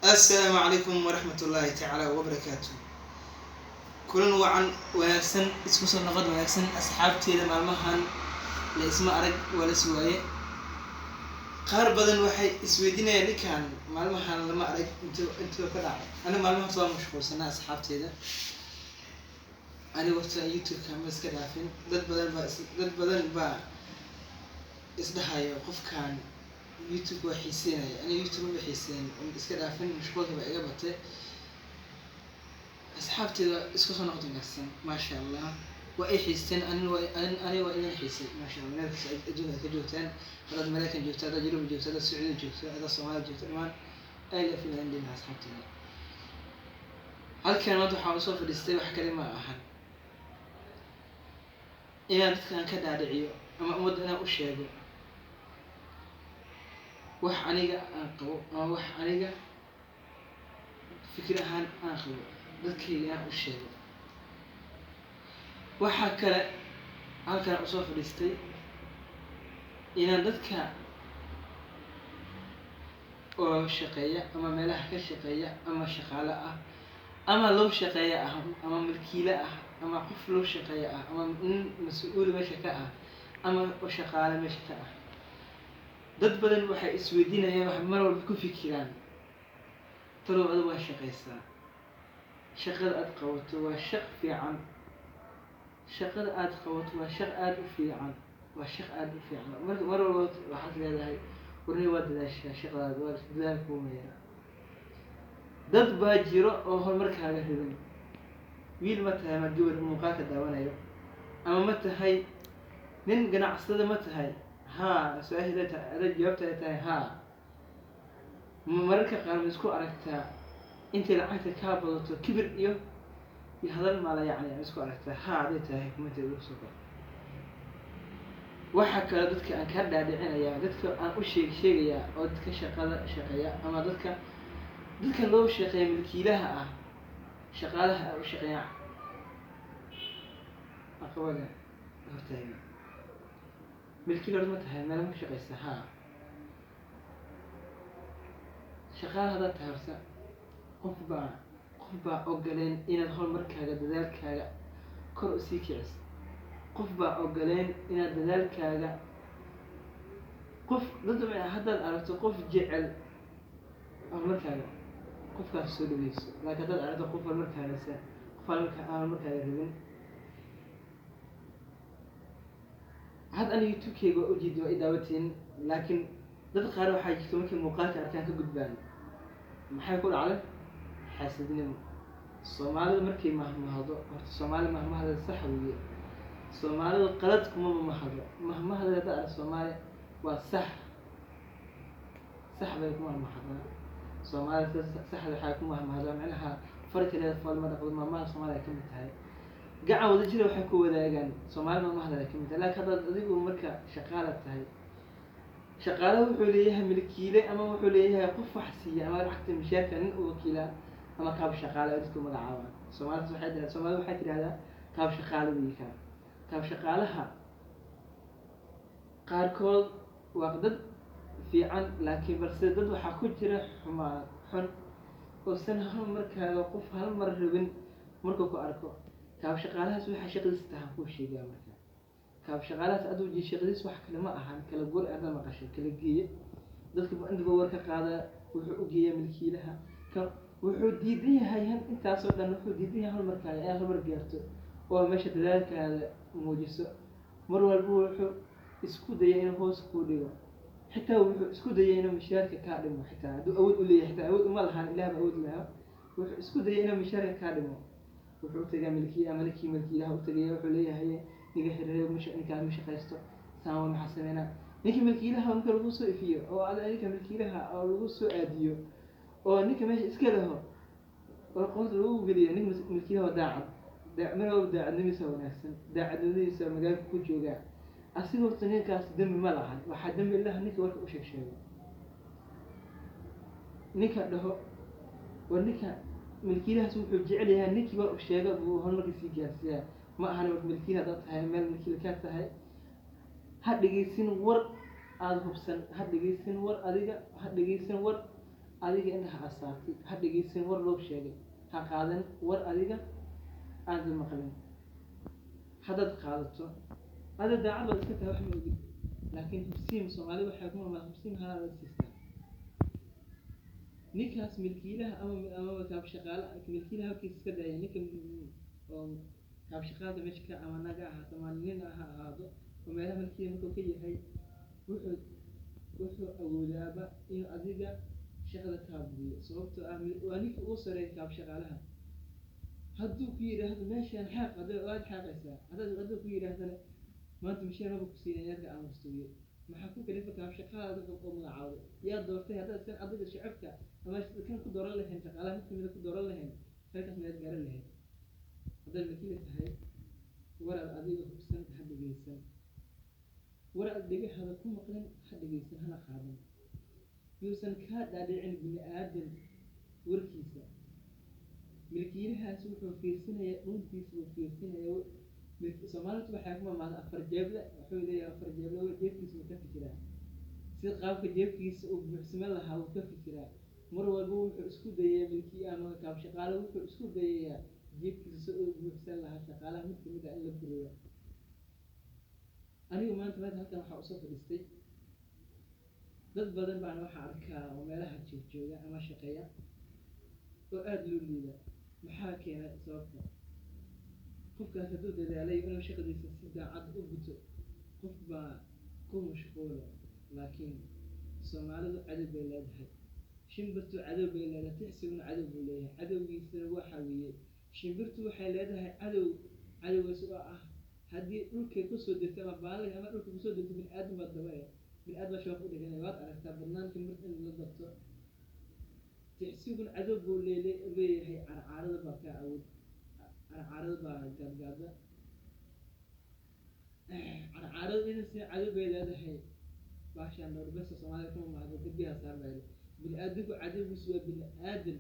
السلام عليكم ورحمة الله تعالى وبركاته. كلن وعن ونكسن اسمه نقد ونكسن أصحابتي لما مهن لاسم أرج ولا سواية قار بدن وحي اسودينا اللي كان مع المهن لما أرج انتو كذا أنا مع المهن طبعا مشغول سنة أصحابتي ده أنا وقت يوتيوب كان بس كذا فين ضد بدن با إصدحايا قف كان يوتيوب وحيسين أنا يوتيوب وحيسين بس كذا فين مشغول بقى إجابته أصحابتي اسكو نقد نفسن ما شاء الله وأي حسين أنا وإن حسين ما شاء الله نفس أجنة كجوتان هذا الملاك جوتان هذا جنوب جوتان هذا السعودي جوتان هذا الصومال جوتان ما أي في عندنا أصحابتي هل كان واضح على صوف الاستوى وحكى ما أحد إلى كان كذا دعيو أما أمد أنا أشياء وح عنيقة أنقو أما وح عنيقة فكرة هان أنقو dadkii aan u sheego waxa kale halkan u soo fadhiistay inaan dadka oo shaqeeya ama meelaha ka shaqeeya ama shaqaale ah ama loo shaqeeya ah ama milkiile ah ama qof loo shaqeeya ah ama mas'uul meesha ka ah ama oo shaqaale meesha ka ah dad badan waxay isweydiinayaan wax mar walba ku fikiraan talo aad waa shaqeysaa شغل أدقوت وشق في عن شغل أدقوت وشق أد في عن وشق أد في عن مرة واحد قال هاي ورني ود ذا شغل أدوار ذا كومية ضد باجرو أو هالمرك هذا هذي ويل متى ما تجور مقاطع دوانا يو أما متى هاي من قناع صدق متى هاي ها سؤال هذا جوابته ها مرك قال مسكو أركتها أنت لعبت كابل كبر يهذا المال يعني مسكو أركتها ها هذا تاهي كم تقول سكر وحكى ضدك أن كرد عنا يا ضدك أن أشيء يا أو ضدك شقيا أما ضدك لو شقيا ملكي لها شغالها أو شقيا أقوله هرتين ملكي لو متها ما لهم شقيا ها شغال هذا تهرسه قف با أوجلين إن الهول مركها دذلك كر سيكيس قف با أوجلين إن دذلك قف ضد هذا الأرض قف جعل المركها قف كسودويس لكن هذا الأرض قف المركها لسه قف المركها يريدون هذا أنا يوتيوب كي أجد وإداوتين لكن ضد قارو حاجة ممكن مقاطعة كانت قدام ما حيكون عليه حاسدين الصومالي مركي مهما هذا الصومالي مهما هذا الصحوي الصومالي قلتكم مهما هذا ده الصومالي والصح صح بيكم مهما هذا الصومالي صح الحاكم مهما هذا معناها فرق اللي يطفال ما نقول مهما الصومالي كم تهاي قاعد وذجري وحكوا وذا جان الصومالي مهما هذا كم تهاي لكن هذا ذيقوا مركا شغالة تهاي شغالة وحوليها ملكيلة أما وحوليها قف حسية أما رحت مشاركة نن وكيلة أما كاب شغالة أدتكم مدعوة سومالي وحيد هذا كاب شغالة ويكا كاب شغالها قاركول وقدد في عن لكن برسدد وحكو جرى حن وسنة هم مركها وقف هالمرة مركو أركو كاب شغالها سوي حشغل استهكو شيء جامركا كاب شغالات أدو جي شغليس wax kale ma ahan kala goor aad ma qashay kala geeyay dadka inta warka qaada wuxuu u geeyay milkiilaha ka wuxuu diidan yahay intaas oo dhan wuxuu diidan yahay markaa ay hormar gaarto oo meesha dadaalkaada muujiso mar walba wuxuu isku dayay inuu hoos ku dhigo xitaa wuxuu isku dayay inuu mishaarka ka dhimo xitaa haduu awood u leeyahay xitaa awood uma lahan ilaahay awood lahaa wuxuu isku dayay inuu mishaarka ka dhimo wuxuu tagay milkiilaha u tagay wuxuu leeyahay نيجي حرية مش إن كان مش قيسته سامو محسننا نيجي ملكي لها ممكن الوصول فيه أو على نيجي ملكي لها أو الوصول أديو أو نيجي ماشي إسكالها والقوة الأولى بدي نيجي ملكي لها داعب من هو داعب نبي سوى نفسه داعب نبي سوى مجال كل جوجا أصير وقتني كاس دم ملعن واحد دم الله نيجي ورك وش شيء نيجي له ونيجي ملكي لها سوى جعلها نيجي ورك وش شيء وهون ما كيسي جالسيا ما أنا ملكينا ضد هاي مال ملكي كانت هاي هاد جيسين ور أذهب سن هاد جيسين ور أديك هاد جيسين ور adiga indhaha aad saartay ha dhegeysan war loo sheegay, ha qaadan war adiga aada maqlin. haddaad qaadato ada daacad waad iska tahay wax ma ogid, laakiin hubsiim Soomaali waxay ku mamad hubsiim halaa la siistaa. ninkaas milkiilaha ama kaab shaqaale milkiilaha halkiis iska daaya ninka oo kaab shaqaada meesha ka ama naga ahaato ama nin aha ahaado oo meelaha milkiilaha markuu ka yahay wuxuu awoodaaba in adiga shaqada kaa buuyo, sababtoo ah waa ninka uu sareeya kaab shaqaalaha. hadduu ku yidhaahdo meeshaan xaaq waad xaaqaysaa, hadduu ku yidhaahdana maanta misheer maba ku siinaya yarka aamustuye, maxaa ku kalifa kaab shaqaalaada oo magacaawday yaa doortay? haddaad isan adiga shacabka ama kan ku dooran lahayn shaqaalaha mid kamida ku dooran lahayn halkaas maad garan lahayd. haddaad milkiila tahay waraad adiga hubsan ha dhegeysan, waraad dhegahada ku maqlan ha dhegeysan hana qaadan. yuusan kaa dhaadhicin bini aadan warkiisa. milkiilahaas wuxuu fiirsanayaa dhuntiisa, wuu fiirsanayaa. Soomaalidu waxay ku mamaadaa afar jeebla, wuxuu leeyahay afar jeebla jeebkiisa wuu ka fikiraa, si qaabka jeebkiisa uu buuxsaman lahaa wuu ka fikiraa. mar walba wuxuu isku dayayaa milkiilaha ama kaab shaqaale wuxuu isku dayayaa jeebkiisa si uu buuxsan lahaa shaqaalaha mid kamid ah in la furiyo. anigu maanta halkan waxaa usoo fadhiistay dad badan baan waxaa arkaa oo meelaha jooga ama shaqeeya oo aada loo liida. maxaa keena sababta? qofkaas hadduu dadaalay inuu shaqadiisa si daacad u guto qof baa ku mashquula. laakiin Soomaalidu cadow bay leedahay, shimbirtu cadow bay leedahay, tixsiguna cadow buu leeyahay. cadowgiisana waxa weeye shimbirtu waxay leedahay cadowgaas oo ah haddii dhulkay kusoo degto ama baalay ama dhulka kusoo degto bini aadam baa dabaya, bini aadam baa shabaab u dhiganaya. waad aragtaa badnaanka mar in la dabto. tixsiguna cadow buu leeyahay, carcaarada baa kaa awood, carcaarada baa gaadgaada. carcaarada inasi cadow bay leedahay. baashaan dhowr besa Soomaaliya kuma mahado dabiha saarmaylo. bini aadamku cadowgiisu waa bini aadan,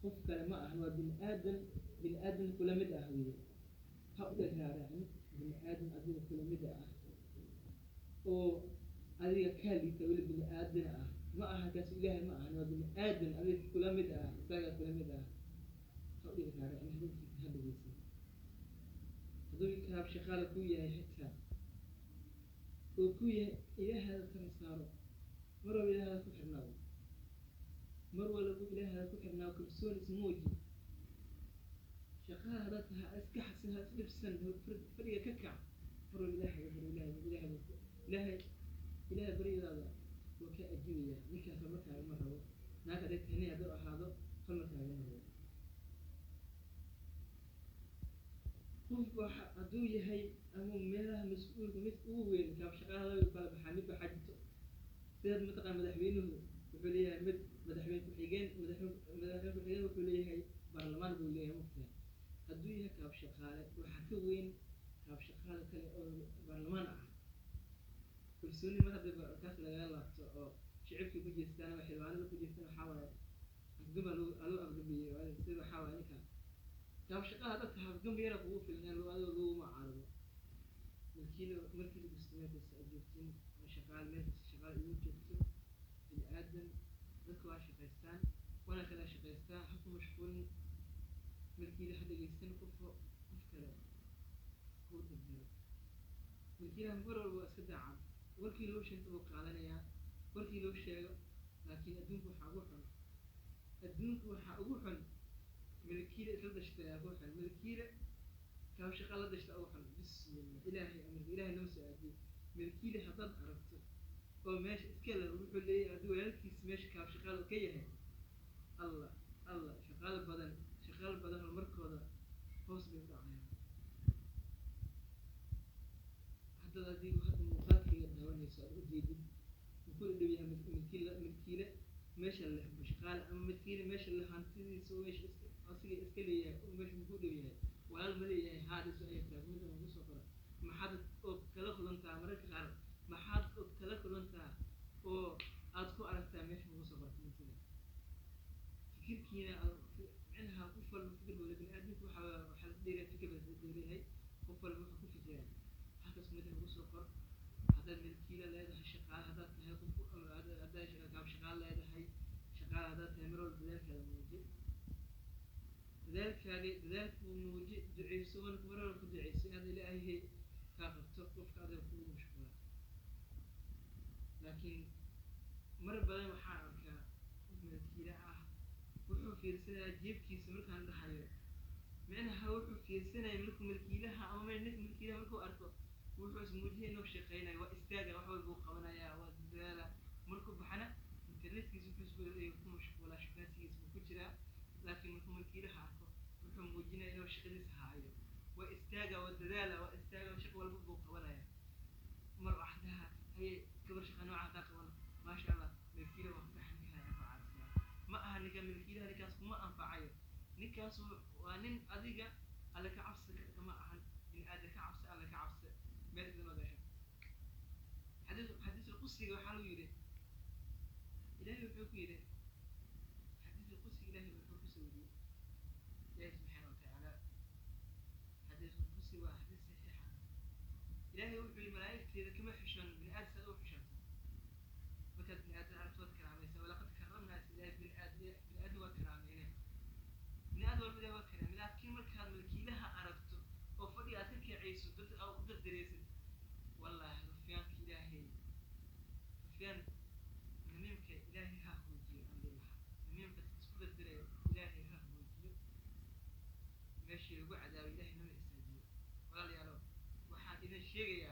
qof kale ma ahan, waa bini aadan kula mid ah weye. ha u dhagaraaracin bini aadan adiga kula mid ah oo adiga kaa liita weli bini aadan ah ma aha. kaas ilaahay ma ahan, waa bini aadan adiga kula mid ah, isaga kula mid ah. ha u dhagaraaracin hadalkiisa ha dhegeysan. hadduu kaab shaqaale ku yahay xitaa oo ku yahay ilaahada kala saaro, mar walba ilaahada ku xirnaado, mar walba ilaahada ku xirnaado, kalsooni ismooji. shaqaale haddaad tahay iska xasin, ha isdhibsan, fadhiga ka kac. mar walba ilaahay baryadaada waa kaa ajibaya. ninkaas markaaga ma rabo, naag hadday tahay nin hadduu ahaado markaaga ma rabo. qof hadduu yahay ama meelaha mas-uulka mid ugu weyn kaab shaqaalaha laga kala baxaa mid waxaa jirto sidaad mataqaan madaxweynuhu wuxuu leeyahay mid madaxweyne ku-xigeen wuxuu leeyahay baarlamaan buu leeyahay mugtahay. hadduu yahay kaab shaqaale waxaa ka weyn kaab shaqaale kale oo baarlamaan ah. kalsooni mar hadda kaas lagaga laabto oo shicibkii ku jeestaan ama xildhibaanada ku jeestaan waxaa waaye afgama aluu afgabeeyey. sida waxaa waaye ninka kaab shaqaha dadka afgam yara kugu filan adigo laguma caarado. markii lagu istimeelkasta aad joogtiin shaqaale meelkasta shaqaale igu joogto bini aadan dadka waa shaqaystaan waana kala shaqaystaa. ha ku mashquulin milkiila ha dhegeysan qof kale kuu dabdalo. milkiilaha mar walba waa iska daacad, warkii loo sheegto wuu qaadanayaa, warkii loo sheego. laakiin adduunka waxaa ugu xun milkiile isla dhashtay ayaa ugu xun. milkiile kaab shaqa la dhashta ugu xun. bismillah, ilaahay noo soo aadiyey. milkiile haddaad aragto oo meesha iska leh wuxuu leeyahay haddii walaalkiis meesha kaab shaqaal ka yahay, allah shaqaal badan horumarkooda hoos bay u dhacayaan. haddaad adigu hadda muuqaalkayga daawanayso aad ujeedid wuxuu dhow yahay milkiile meesha leh shaqaale ama milkiile meesha leh hantidiisa meesha asiga iska leeyahay oo meesha muxuu dhow yahay walaal ma leeyahay. haadhiso ay tahay midda ugu soo qora maxaad og kala kulantaa mararka qaar, maxaad og kala kulantaa oo aad ku aragtaa meesha ugu soo qorta midida fikirkiina micnaha qof walba fikir buu leeyahay. bini aadamku waxaa la dheeraa fikir la dheerayahay, qof walba wuxuu ku fikiraa halkaas midda ugu soo qor. haddaad milkiile leedahay shaqaale haddaad tahay qof haddaad kaab shaqaale leedahay shaqaale قال هذا تمر ذلك الموجود ذلك الموجود دعيسون كبر الكدعيس هذا إلهي كافر توقف هذا يكون مشكلة لكن مر بدل محارك من الكلاء وحو في السنة جيب كيس ملك عند حياة معناها وحو في السنة يملكم الكيلها أو ما يملك الكيلها ملكو أركو وحو اسمه إنه شقينا واستاجا وحو البوق وانا يا ودلالة ملكو بحنا إنترنت كيس وحسب يكون مشكلة شقات كيس وكجرا لكن ملكم الكيلها أركو وحو موجينا إنه شقيس هاي واستاجا ودلالة واستاجا وشق والبوق وانا يا مر واحدها هي كبر شقة نوعها تاقوى ما شاء الله الكيلة وفتح لها ما أها نكمل الكيلة نكاس ما أنفعيه نكاس وانين أديجا على كعبس كما أهل إن أدي كعبس على كعبس ما أدري ما ده حديث القصي وحلو يده إلهي وحكي يده حديث القصي إلهي وحكي سودي إلهي سبحانه وتعالى حديث القصي وحديث صحيح إلهي وحكي الملائكة إذا كما حشان من آد سأو حشان وكانت من آد عرفت وكرامة ولقد كرمنا إلهي من آد وكرامة من آد والبداية وكرامة لكن مركان ملكي لها عرفته وفضي أتلك عيسو ضد أو ضد دريسة والله رفيانك إلهي رفيان نميمك إلهي ها هوجي عند الله نميمك تسكت الدري إلهي ها هوجي ماشي لقوا عذاب إلهي نمي استجيب وقال يا لو وحاد إذا الشيء